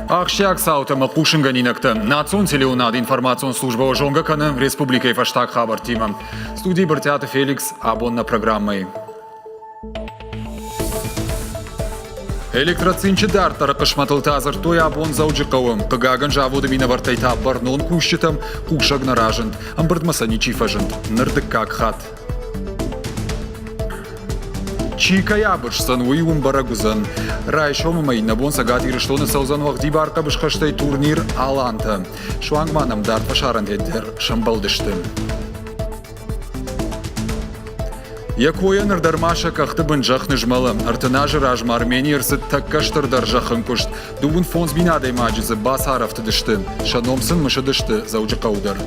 Ахшяк саутама Пушинганинакта. Национ телеунад информацион служба Жонга Каны Республикой Фаштаг Хабар Тима. Студии Бартята Феликс, абонна программой. Электроцинчи дартара кышматылты азыртой абон заужықауым. Қығағын жавуды минавартайта барнон кушчытым, кушаг наражынд. Амбырдмаса нечифажынд. Нырдык как хат. Чика ябыршсан уйум барагузан. Райшом майна бон сагат ирыштоны саузан вахди барка бышқаштай турнир аланта. Шуангманам дарт пашаран деддер шамбалдышты. Якоя нырдармаша кахты бынжақ ныжмалы. Артынажы ражма Армения ырсыт таккаштыр даржақын күшт. Дубын фонз бинадай маджизы бас арафты дышты. Шаномсын мышы дышты заужыққа удар.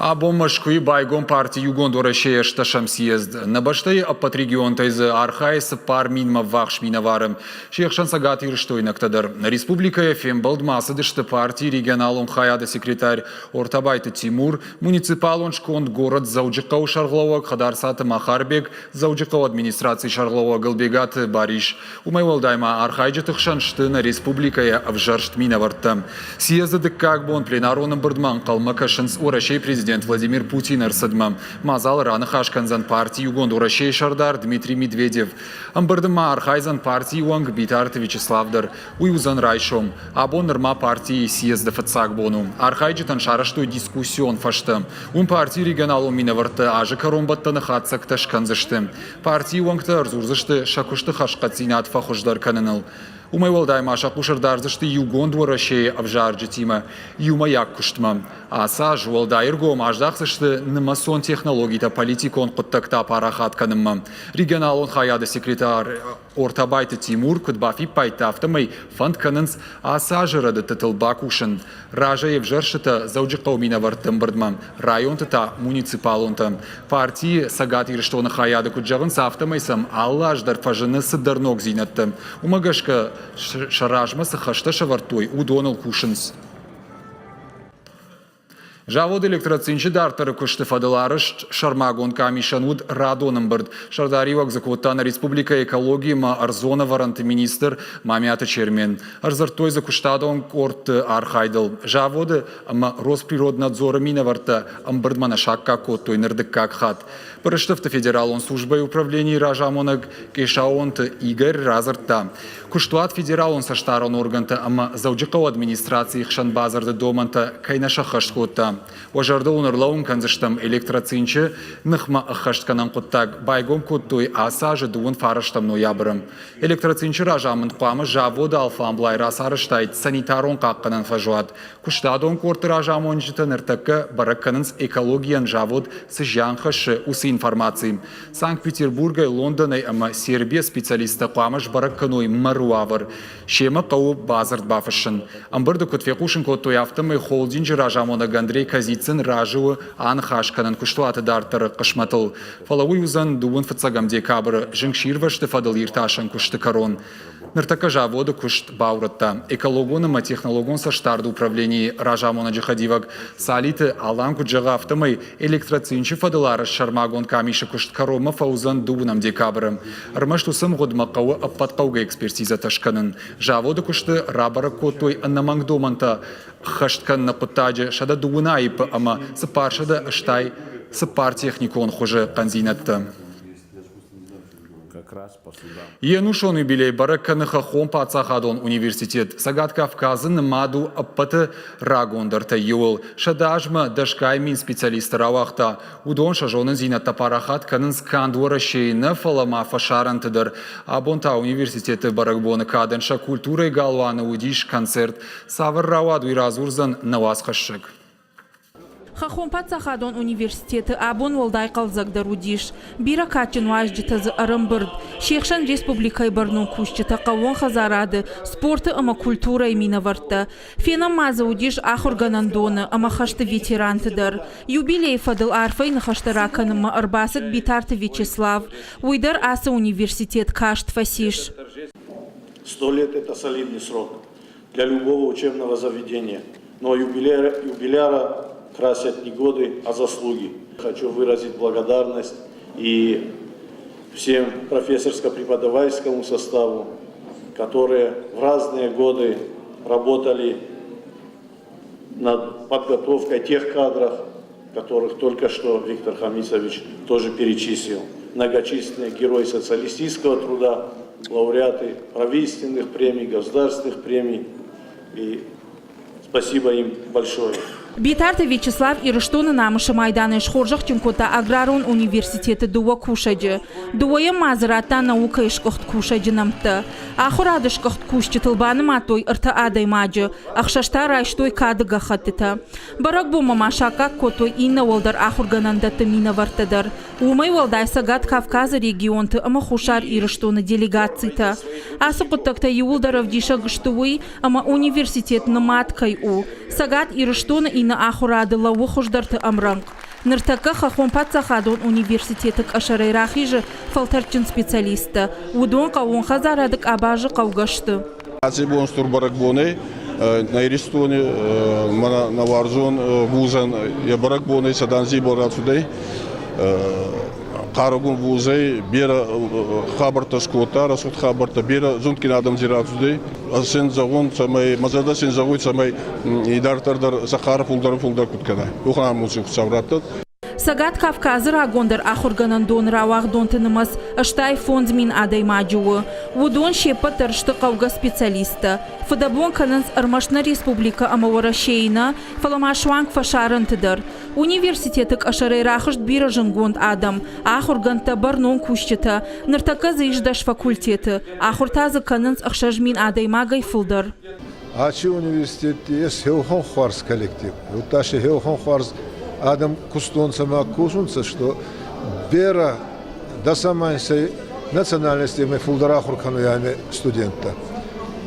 Абомашкуи байгом партии Югондора шеешта шамсиезд. Набаштай апат регион тайзы архайсы пар минма вахш минаварым. Шеешшан сагат ирштой нактадар. Республика ефем балдмасы дышты партии регионалон хаяда секретарь Ортабайты Тимур, муниципалон шконд город Заужикау Шарглова, Хадарсаты Махарбек, Заужикау администрации Шарглова Галбегат Бариш. Умайвалдайма архайджы тыхшаншты на республикая авжаршт минавартам. Съезды дыккак бон пленароным бардман калмакашынс урашей президент Владимир Путин арсадмам. Мазал раны хашканзан партии Югондора шардар Дмитрий Медведев. Амбардыма архайзан партии Уанг Битарты Вячеславдар. Уйузан райшом. Абон нырма партии съезда фацак бону. Архайджитан шараштой дискуссион фаштам. Партии регионалу минаварта ажы каромбатта нахатсак ташканзаштым. Партии Уангта арзурзашты шакушты хашкацинат фахождар кананал. Умайвалдайма шакушардарзашты Югондора шей авжарджитима. Юма як куштма. Аса жуалдайыргом аждақсышты нымасон технологията политикон құттықта парахат канымма. Регионалон хаяда секретар Ортабайты Тимур күтбафи пайтафтымай фанд канынс аса жырады тытылба кушын. Ража евжаршыта заужықау минавартым бардма. Районтыта муниципалонта. Партии сагат ирыштоны хаяда күтжағын сафтымайсам алла аждар фажыны сыдарнок зинатты. Умагашка шаражмасы хашта шавартой удоныл кушынс. Жавод электроцинчи дартары күшті фадыларыш шармагон камишануд радоным бұрд. Шардаривак закуттана республика экологии ма арзона варанты министр мамята чермен. Арзартой закуштадон корт архайдыл. Жаводы ама Росприроднадзора минаварта амбырдмана шакка коттой нырдык как хат. Пырыштыфты федералон службой управления ражамонаг кешаонты Игорь Разарта. Куштуат федералон саштарон органта ама заужықау администрации хшан базарды доманта кайнаша хашткотта. Важарды онырлауын канзыштам электроцинчи нықма ахаштканан құттак байгом коттой асажы дуын фарыштам ноябрым. Электроцинчи ражамын қуамы жаводы алфамблай расарыштайд санитарон қаққанан фажуат. Куштадон корты ражамон жыты ныртакка баракканынс экологиян жавод сыжянхашы усы информации. Санкт-Петербурга и Лондона ама Сербия специалиста қуамыш баракканой маруавар. Шема қауып базард бафышын. Амбырды күтфекушын коттой автомай холдинжи ражамона Андрей Казицын ражуы анхашканын күштуаты дартары қышматыл. Фалауи узан дуын фыцагам декабры жыңширвашты фадыл ирташын күшті корон. Ныртака жаводы күшт бауратта. Экологоныма технологон саштарды управлении ражамона джихадивак. Салиты алан күджаға автомай электроцинчи фадылары шармагон камиші күшт корома фаузан дуынам декабры. Армаштусым ғодмақауы аппатқауға экспертиза ташканын. Жаводы күшті рабара коттой аннамаңдоманта хашткан құттаджы шада дуына айпы ама сыпаршада ұштай сыпар техникон хуже қанзинатты. Енушон юбилей баракканыха хомпа Цахадон университет. Сагат Кавказын маду аппаты рагондарта юл. Шадажма дашкаймин специалист равахта. Удон шажонын зинатта парахат канын скандуара шейна фалама фашарантыдыр. Абонта университеты баракбоны каденша культура и галваны удиш концерт. Савр раваду и разурзан наваз хашшык. Хахомпат Цахадон университеты абон волдай қалзагдар удиш. Бира качын важджитазы арымбырд. Шехшан республикай барнун кушчыта қавон хазарады. Спорты ама культура и минаварта. Фенам маза удиш ахурганандоны ама хашты ветерантыдар. Юбилей фадыл арфай нахашты раканыма арбасыт Битарты Вячеслав. Уйдар аса университет кашт фасиш. 100 лет – это солидный срок для любого учебного заведения. но юбиляра красят не годы, а заслуги. Хочу выразить благодарность и всем профессорско-преподавательскому составу, которые в разные годы работали над подготовкой тех кадров, которых только что Виктор Хамисович тоже перечислил. Многочисленные герои социалистического труда, лауреаты правительственных премий, государственных премий. И спасибо им большое. Битарта Вячеслав Ирыштоны намышы майданы шхоржық Чункота Аграрон университеті дуа кушаджы. Дуаем мазыраттан наука ишқықт кушаджы намты. Ахурады шқықт кушчы тылбаны матой ырта адай маджы. Ақшашта райштой кадыға хаттыта. Барак бума машака котой инна волдар ахурганандаты мина вартадар. Умай волдай сагат Кавказа регионты ама хушар Ирыштоны делегацийта. Асы құттықта юлдаров диша гыштуы ама университет наматкай у. Сагат Ирыштоны ина ахурады лауы хуждарты амранг. Ныртака Хахомпат Сахадон университетік ашарай рахижы фалтарчын специалисты. Удон қауын хазарадық абажы қауғашты. Ацибон стурбарак боны на Иристоне, на Варзон, Вузан, я барак боны саданзи борат судай. Қарығын вузай, бері хабарта шкота, расход хабарта, бері зонткин адам зират судай. Сен зағын самай, мазарда сен зағын самай идартардар Захаров улдар күткені. Оған музык савраттыд. Сагат Кавказы рагондар ахурганан дон равах донтынымыз аштай фонд мин адай маджуы. Удон шепатыр шты қауға специалисты. Фадабон канынс Армашна республика амаварашейна фаламашванг фашарынтыдыр. Университетік ашарай рахышт биражын гонд адам. Ахурганта барнон кушчыта. Ныртака заиждаш факультеті. Ахуртазы канынс ахшаж мин адай магай фылдыр. Ачи университетті ес хеухон хварс коллектив. Уташи хеухон хварс Адам кустонца макусунца, что бера до самой национальности мы фулдара хуркануями студента.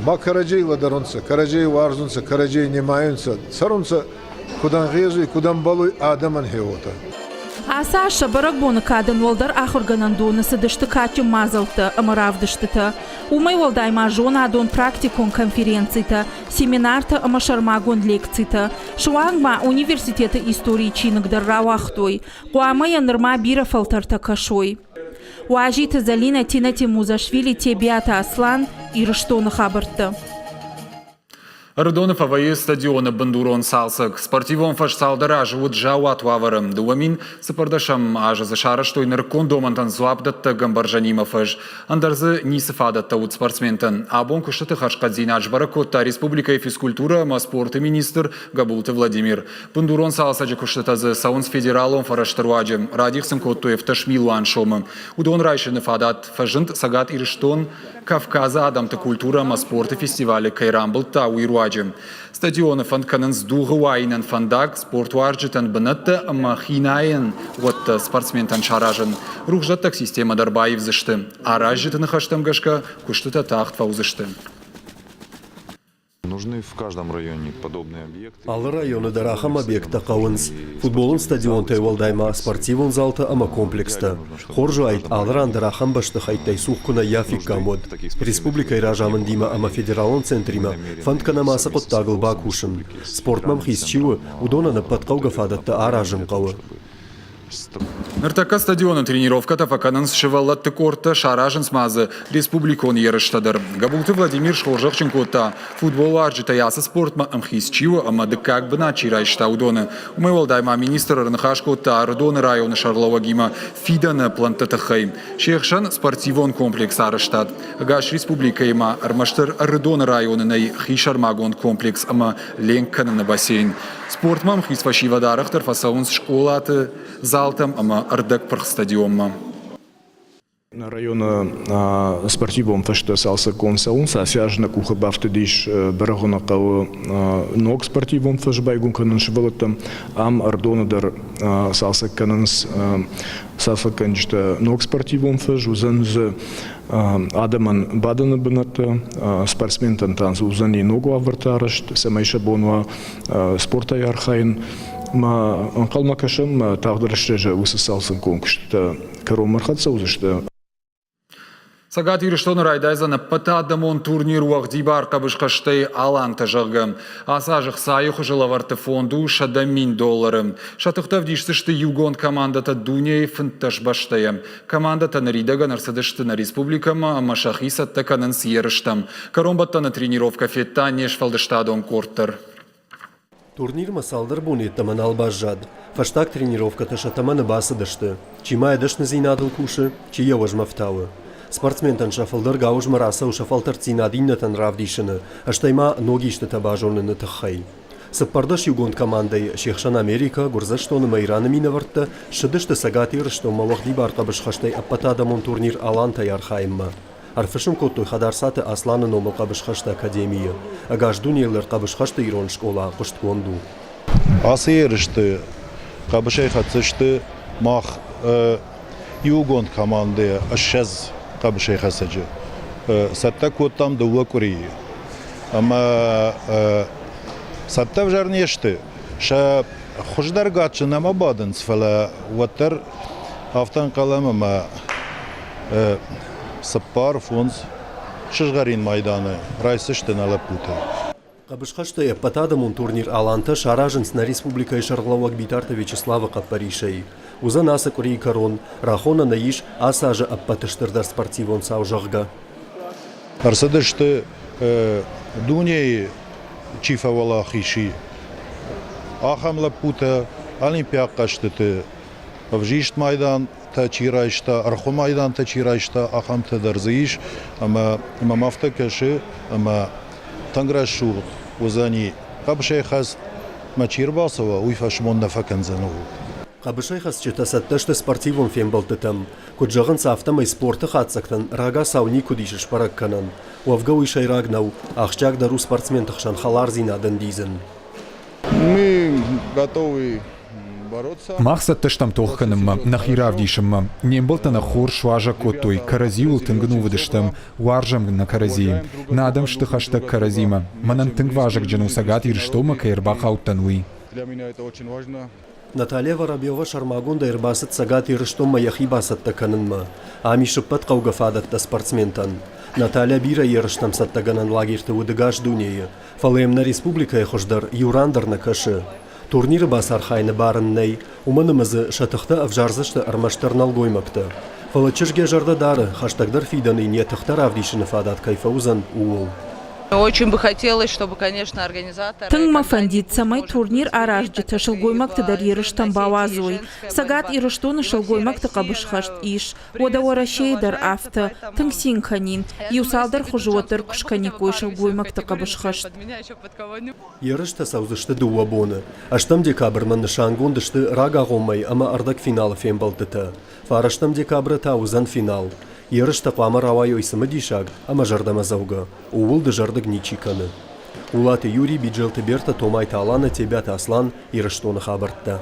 Ма Караджей ладаронца, Караджей варзунца, Караджей немаенца, царунца кудан гезу, кудан балуй Адаман хеота. Аса шабарак боны кадан волдар ахурганан доны сыдышты катю мазалты, амаравдыштыты. Умай волдай мажон адон практикон конференцийты, семинарты ама шармагон лекцийты. Шуангма университеты истории чиныгдар равахтой. Куамая нырма бира фалтарта кашой. Уажиты Залина Тинати Музашвили Тебята Аслан Ирыштоны хабарты. Родонов авае стадиона Бандурон салсак. Спортивон фаш салдара живут жауат ваварым. Дуамин сапардашам ажа зашара, что и наркон домантан зуабдатта гамбаржанима фаш. Андарзы нисифадатта от спортсментан. Абон куштаты хашкадзин ажбаракотта республика и физкультура ма спорт и министр Габулты Владимир. Бандурон салсаджи куштатазы саунс федералом фараштаруаджем. Радихсым коттуев ташмилу аншомым. Удон райшины фадат фажынт сагат Ирыштон Кавказа адамты культура ма спорт и фестивале Кайрамбылта уируаджем. Стадионы фанканынс дуғуайнын фандак спортуарджитан бынытты ама хинайын вот спортсментан шаражын. Рухжаттак система дарбаев зышты. Аражжитыны хаштам гашка куштыта тахт фаузышты. Нужны в каждом районе подобные объекты. Ал районы дарахам объекта қауынс. Футболын стадион тайвалдайма, спортивон залта ама комплекста. Хоржу айт алран дарахам башты хайтай сухкуна яфик камод. Республика иражамын дима ама федералон центрима. Фандкана маса қоттагыл бакушын. Спортмам хисчивы, удонаны падқауға фадатты аражым қауы. Ныртака стадиона тренировка тафаканын шеваллатты корта шаражын смазы республикон ерыштадыр. Габулты Владимир Шхоржахченкота футбол арджита ясы спортма амхисчива амады как бы начирайшта удоны. Умывалдайма министр Рнхашкота Ардоны районы Шарловагима Фидана плантатахай. Шехшан спортивон комплекс арыштад. Гаш республика има Армаштыр Ардоны районы най Хишармагон комплекс ама ленканы на бассейн. Спортмам хисвашива дарахтар фасаунс школаты залтам ама ардак парх стадионма. На района спортивом фашта салса консаунса свяжена куха бафтадиш барагона кау ног спортивом фашбайгун канын швалатам ам ардонадар салса канынс салса канжта ног спортивом фаш узан з адаман бадана бната спортсментан танз узани ногу авартарашт самайша бонва спорта ярхайн ма анкалма кашам тагдырышжа усысалсын конкушта каромархатса узышта. Сагат Ириштон райдайзаны патадамон турнир уақдибар қабышқаштай алан тажығым. Асажық сайық жылаварты фонду $1000 $. Шатықтав дишсішті югон командата Дуней фынташбаштайым. Командата наридаган арсадышты на республикама, машахисатта канын сиерыштам. Каромбаттаны тренировка фетта нешфалдыштадон корттыр. Турнир масалдар бунеттаман албажжад. Фаштак тренировката шатаманы басыдышты. Чимай дышны зинадыл куши, чия важмафтауы. Спортсментан шафалдар гауж мараса у шафалтар цинадиннатан равдишыны, аштайма ногишты табажоны тахай. Саппардаш югонд командой Шехшан Америка гурзаштоны майраны минавартта шыдышты сагатир, что малахди барқабышхаштай аппатадамон турнир алантай архайымма. Арфышым коттой хадарсаты асланы номы қабышхашты академия. Агаш дунерлер қабышхашты ирон школа қыштконду. Асы ерішті, қабышай қатсышты мақ югонд команды ашшаз قبل خسجة ستكو تام دوا كوري أما ستة جرنيشته شا خوش درجات شنا ما بادنس فلا وتر هفتن قلم ما سبار فونز شجرين ميدانه رايسشتنا لبوته Қабышқаштай аппатадамон турнир аланта шаражынс на республика Шарлауак битарта Вячеслава Қаппаришей. Уза наса курей корон, рахона наиш асажа аппатыштырдар спортивон саужағга. Арсадышты дуней чифавала хиши. Ахам лапута олимпиаккаштыты. Вжишт майдан та чирайшта, арху майдан та чирайшта, ахам та дарзаиш, ама мафта каши, ама танграшу узани қабышай хас мачирбасова уйфашмон нафакан занугу. Қабышай хас читасатташты спортивон фембалтытам. Куджағын сафтамай спорты қатсақтан рага сауни кудишыш паракканан. Уавга уйшай рагнау, ахчак дару спортсмен тахшан халар зинадан дизен. Мы готовы Мақсат тыштам тоққанымма, нахиравдишымма. Нембылтана хор шважа коттой, каразиул тынгну выдыштам, уаржам на карази. Надам штыхаштак каразима. Манан тынгважак джану сагат ирштома каирбаха уттануи. Для меня это очень важно. Наталья Воробьева шармагунда ирбасат сагат ирштома яхибасат таканынма. Ами шыппат қаугафадатта спортсментан. Наталья бира ерыштам саттаганан лагерьты удыгаш дунея. Фалаем на республика ехождар юрандар на кашы. Турниры басар хайны барыннай, уманымызы шатықты авжарзышты армаштарнал гоймакты. Фалачышге жарды дары, хаштагдар фиданы не тыхтар авдишыны фадат кайфаузан уол. Очень бы хотелось, чтобы, конечно, организаторы... Тыңма фандит самай турнир аражджыты шылгоймакты дар ерыштан бавазой. Сагат ирыштоны шылгоймакты қабышхашт иш. Ода орашейдар авты, тың синханин. Юсалдар хужуатыр кушканикой шылгоймакты қабышхашт. Ерышта саузышты дуа боны. Аштам декабрман шангондышты рага гомай, ама ардак финалы фембалтыты. Фараштам декабры таузан финал. Ерышта қамы равай ойсымы дишаг, ама жардама зауга. Уылды жардык ничиканы. Улаты Юрий биджелты берта томайта аланы тебята аслан ерыштоны хабартта.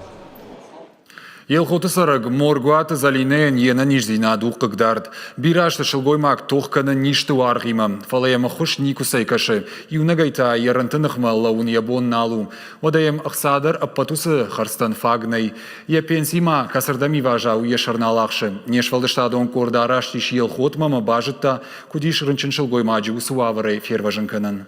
Елхоты сарыг моргуаты залинеен ена нижзинаду қыгдард. Бирашты шылгоймак тоққаны ништы варғима. Фалаема хуш нику сайкашы. Юнагайта ерантынықма лаун ябон налу. Одаем ақсадар аппатусы харстан фагнай. Я пенсима касырдами важау ешарналақшы. Нешвалдыштадон корда араштиш елхотмама бажытта, кудиш рынчын шылгоймаджу сувавырай ферважынканын.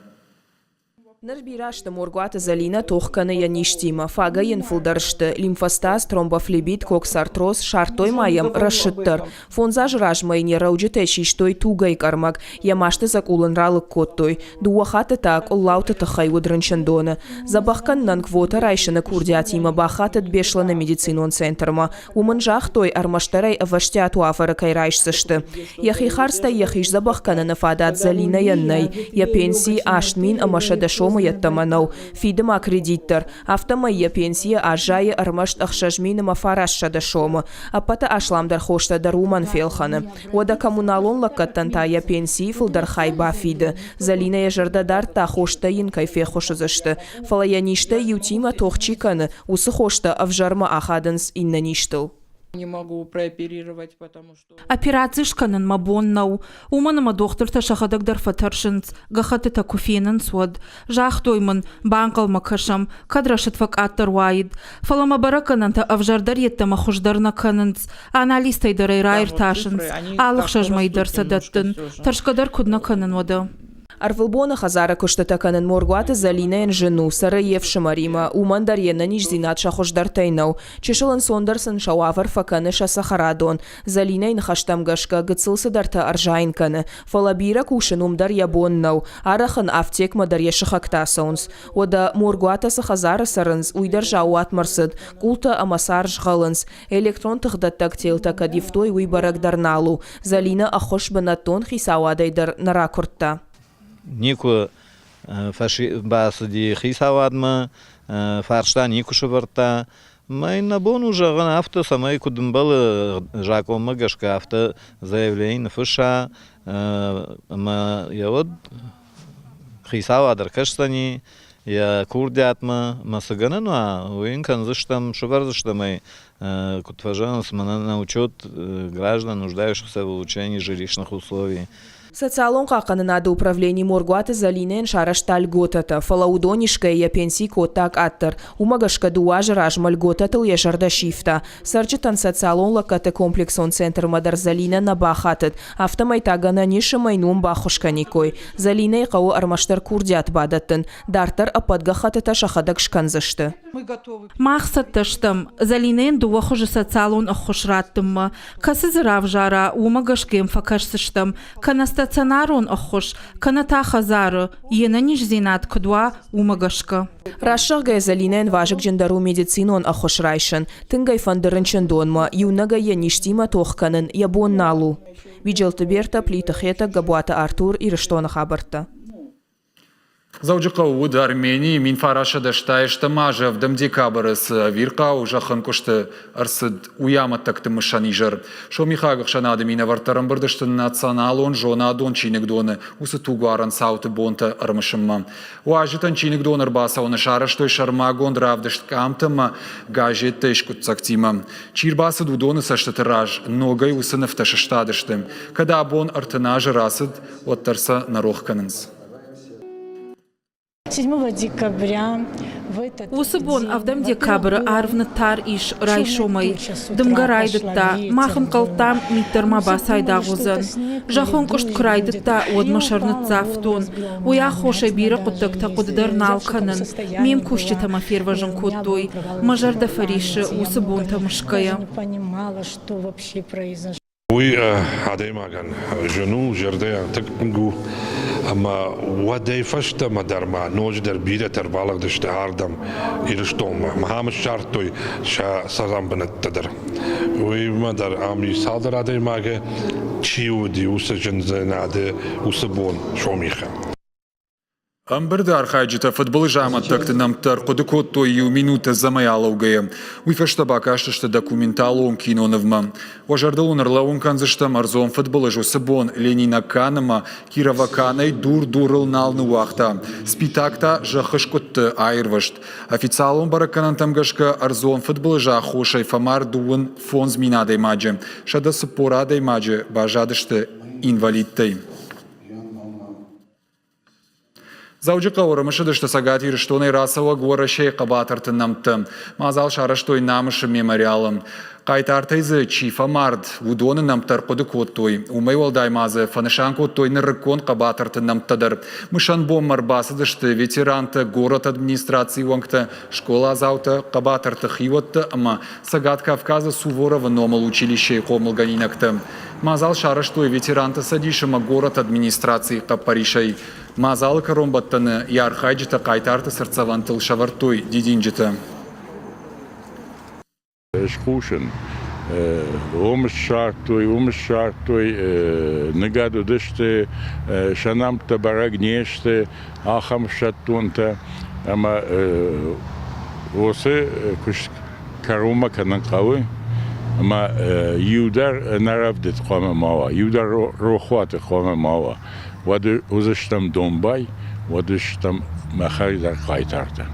Нырбирашты моргуаты залина тоққаны яништима. Фага енфулдаршты. Лимфостаз, тромбофлебит, коксартроз, шартой майым расшыттыр. Фонзаж ражмайне рауджыты шиштой тугай кармак. Ямашты закулын ралық коттой. Дуахаты так, оллауты тахай удрынчындоны. Забахканнан квота райшыны курдиатима бахатыт бешланы медицинон центрма. Умынжах той армаштарай аваштиату афары кайрайшсышты. Яхихарста яхиш забахканы фадат залина яннай. Я пенсии аштмин амашадашом яттаманау. Фидым аккредиттер. Автомайя пенсия ажайы армашт ахшажминыма фарашшада шомы. Аппата ашламдар хошта даруман фелханы. Ода коммуналон лаккаттан я пенсии фылдар хайба фиды. Залина ежарда дар та хошта ин кайфе хошызышты. Фалаяништа ютима тохчиканы. Усы хошта авжарма ахадынс инна ништыл. Не могу прооперировать, потому что... Операциишканын мабоннау, уманыма доктор ташахадак дарфатаршынц, гахаты такуфенын суад, жахтоймын, банкал макашам, кадрашытвак аттар вайд, фалама баракананта авжардар еттама хуждарна канынц, аналистайдар айрайр ташынц, алық шажмайдар садаттын, таршкадар кудна канын вады. Арвылбона хазара куштатаканын моргуаты Залина жену Сараев Шамарима, умандар енаниш зинат шахождартайнау, чешылын сондарсын шауавар факаны шасахарадон, Залина ин хаштамгашка гыцылсы дарта аржайнканы, фалабира кушын умдар ябоннау, арахын афтек мадар ешахактасаунс, ода моргуатасы хазара сарынс, уйдар жауат марсыд, култа амасар жғалынс, электрон тыхдаттак телтака дифтой уйбарагдарналу, Залина ахош банатон хисауадайдар наракуртта. Нику басыди хисавадма, фаршта нику шыварта. Май набон уже гана авто самай кудымбалы жакома гашка авто заявление фыша. Ма я вот хисавадар каштани, я курдятма масаганануа, уин канзыштам шыварзыштамай кутважанс на учет граждан, нуждающихся в улучшении жилищных условий. Социалон қақаны нады управление моргуаты Залинен шарашталь готата, фалаудонишкая я пенсий коттак аттыр, умагашка дуажы ражмаль готатыл ешарда шифта. Сарчытан социалон лакаты комплексон центр мадар Залина на бахатыт, автомайтагана ниша майнум бахушканикой. Залинай қау армаштар курдят бадаттын, дартар ападгахатыта шахадак шканзышты. Мақсат таштым, Залинен дуахужы социалон ахушраттымма, касы зырав жара, умагашкем факашсыштым, канаста стационарон охош, каната хазары, енаниш зинат кдва умагашка. Рашшағгай Залинен важык джендару медицинон охош райшын, тынгай фандырынчын донма, юнага яништима тохканын ябонналу. Виджелты берта плитахета Габуата Артур и Рештона Хабарта. Заужыққа уд Армении мин фараша даштайшты мажа в дам декабрыс вирқа ужақын күшті арсыд уяматтақты мышанижыр. Шо михагық шанады мина вартарым бірдішті националон жонадон чинік доны усы тугуаран сауты бонты армышымма. Уажытын чинік доныр баса оны шарыштой шармагон дравдышт камтыма газетті ішкутсактима. Чирбасы дудоны сашты тыраж, ногай усыныфта шыштадыштым. Когда бон артынажы расыд, оттарса нарохканынс. 7 декабря Усыбон авдам декабры арвны тар иш райшомай. Дымгарайдытта, махым калтам миттерма басайдағузын. Жахон кушт крайдытта одмашарны цафтон. Уя хоша биры құттықта құдыдар налканын. Мем кушчы тамаферважын коттой. Мажарда фариши усыбон тамышкая. Уй адаймаган жену жердеян тыкнгу ама вадай фашта мадарма нождар бире тербалак дышты ардам ирштома махамад шартой ша сазам бенеттедер уй мадар ами салдар адаймага чиуди усажен зенаде усабон шомиха. Амбердар хайджита футбол жаматтакты намтар кодыкотто ю минута замаялаугая. Уйфашта бакаштышта документалон киноновма. Важардалун арлаун канзышта марзон футбол жосыбон Ленина каныма Кирова канай дур-дурыл налны уақта. Спитакта жахышкотты айырвашт. Официалон бараканан тамгашка арзон футбол жахошай фамар дуын фонз минадай маджи. Шада сыпорадай маджи бажадышты инвалидтай. Заужыққа орымышы дышты сагат еріштоны расауа ғорашай қабатырты намты. Мазал шараштой намышы мемориалым. Қайтартайзы чифа мард, удоны намтар қоды коттой. Умай олдаймазы, фанышан коттой нырыкон қабатырты намтадыр. Мышан боммар басы дышты ветеранты, город администрации оңкты, школа азауты, қабатырты хивотты, ама сагат Кавказа Суворова номал училище қомыл ганинакты. Мазал шараштой ветеранты садишыма город администрации қаппаришай. Мазал каромбаттаны ярхайджыта қайтарты сырцавантыл шавартой дидинджыты. Шкушен, умшартой, негаду дышты, шанам табарагнешты, ахам шатунта, ама осы күш карума кананқавы, ама юдар наравдет қома мава, юдар рохуаты қома мава, вады узыштам Донбай, вадыштам махайдар қайтарды.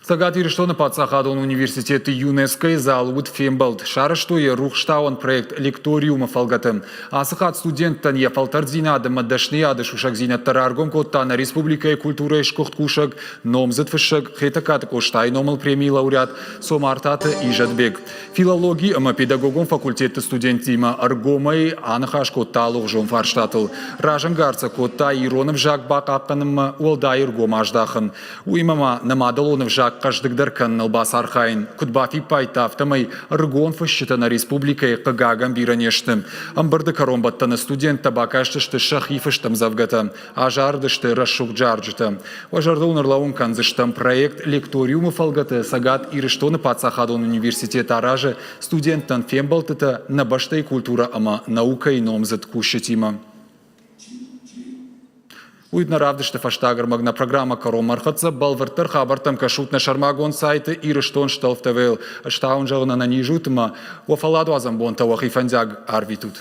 Сагат Ириштона Пацахадон университеты ЮНЕСКО залуд Фембалд. Шарыштуе Рухштауан проект лекториума фалгатым. Асыхат студенттан ефалтардзина адым аддашни адыш ушакзина тараргом коттана республика культура ишкохт кушак, номзыт фышак, хетакат коштай номал премии лауреат Сомартата и Жадбек. Филологии ама педагогом факультета студентима аргомай анахаш котталуг жон фарштатыл. Ражангарца котта иронов жак бакаканым уалдайр гомаждахын. Уимама намадалонов жак каждыгдар каннал басар хайн. Кудбафи пайта автомай аргон фащита на республика и кагагам биранештым. Амбарды каромбаттаны студент табакаштышты шахифыштым завгата. Ажардышты расшук джарджыта. Важарды унарлаун канзыштым проект лекториума фалгата сагат Ириштоны Пацахадон университет аражы студенттан фембалтыта на баштай культура ама наука и номзат кушетима. Уйдна равдышты фаштагар магна программа Каром Мархатса балвартыр хабартам кашутна шармагон сайты Ириштон шталфтавел. Штаун жағына на нижутыма уафаладу азамбон тавахи фандяг арвитут.